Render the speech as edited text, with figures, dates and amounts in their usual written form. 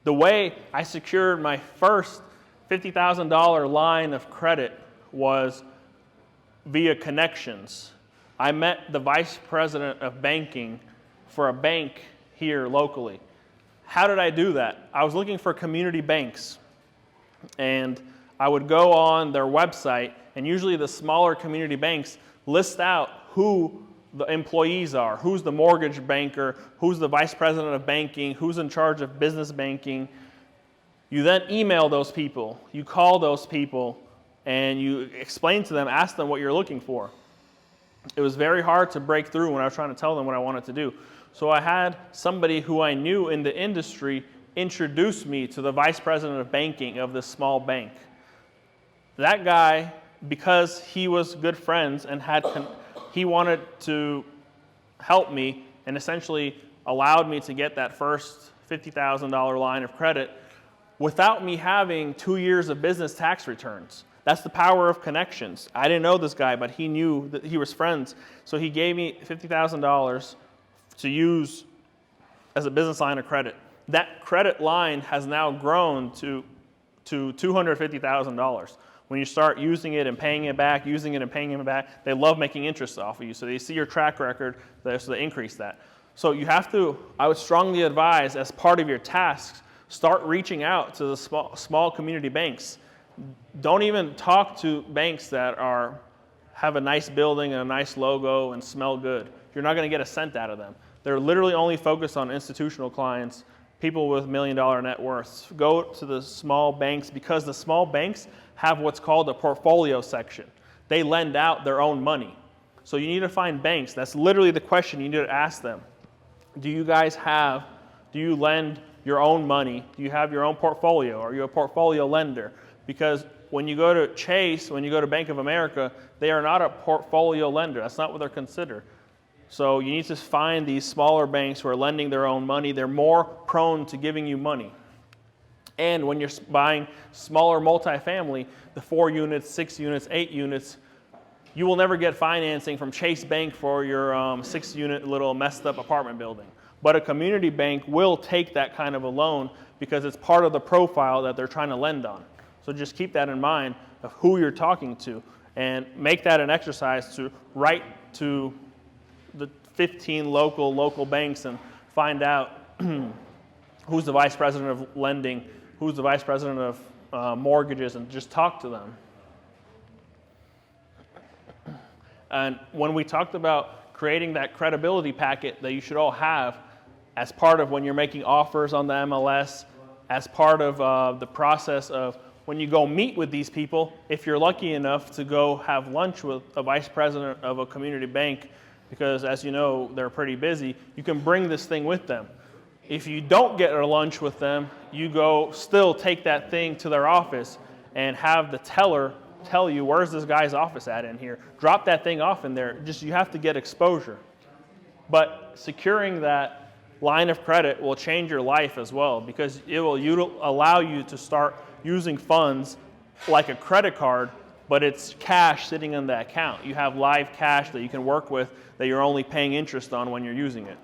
The way I secured my first $50,000 line of credit was via connections. I met the vice president of banking for a bank here locally. How did I do that? I was looking for community banks, and I would go on their website, and usually the smaller community banks list out who the employees are, who's the mortgage banker, who's the vice president of banking, who's in charge of business banking. You then email those people, you call those people, and you explain to them, ask them what you're looking for. It was very hard to break through when I was trying to tell them what I wanted to do. So I had somebody who I knew in the industry introduce me to the vice president of banking of this small bank. That guy, because he was good friends and he wanted to help me and essentially allowed me to get that first $50,000 line of credit without me having 2 years of business tax returns. That's the power of connections. I didn't know this guy, but he knew that he was friends. So he gave me $50,000 to use as a business line of credit. That credit line has now grown to $250,000. When you start using it and paying it back, using it and paying it back, they love making interest off of you. So they see your track record, so they increase that. So you have to, I would strongly advise, as part of your tasks, start reaching out to the small community banks. Don't even talk to banks that have a nice building and a nice logo and smell good. You're not going to get a cent out of them. They're literally only focused on institutional clients, people with $1 million net worths. Go to the small banks because the small banks have what's called a portfolio section. They lend out their own money. So you need to find banks. That's literally the question you need to ask them. Do you lend your own money? Do you have your own portfolio? Are you a portfolio lender? Because when you go to Chase, when you go to Bank of America, they are not a portfolio lender. That's not what they're considered. So you need to find these smaller banks who are lending their own money. They're more prone to giving you money. And when you're buying smaller multifamily, the 4 units, 6 units, 8 units, you will never get financing from Chase Bank for your 6-unit little messed up apartment building. But a community bank will take that kind of a loan because it's part of the profile that they're trying to lend on. So just keep that in mind of who you're talking to and make that an exercise to write to the 15 local banks and find out who's the vice president of lending, who's the vice president of mortgages, and just talk to them. And when we talked about creating that credibility packet that you should all have as part of when you're making offers on the MLS, as part of the process of when you go meet with these people, if you're lucky enough to go have lunch with a vice president of a community bank, because as you know, they're pretty busy, you can bring this thing with them. If you don't get a lunch with them, you go still take that thing to their office and have the teller tell you, where's this guy's office at in here? Drop that thing off in there. Just, you have to get exposure. But securing that line of credit will change your life as well, because it will allow you to start using funds like a credit card, but it's cash sitting in the account. You have live cash that you can work with that you're only paying interest on when you're using it.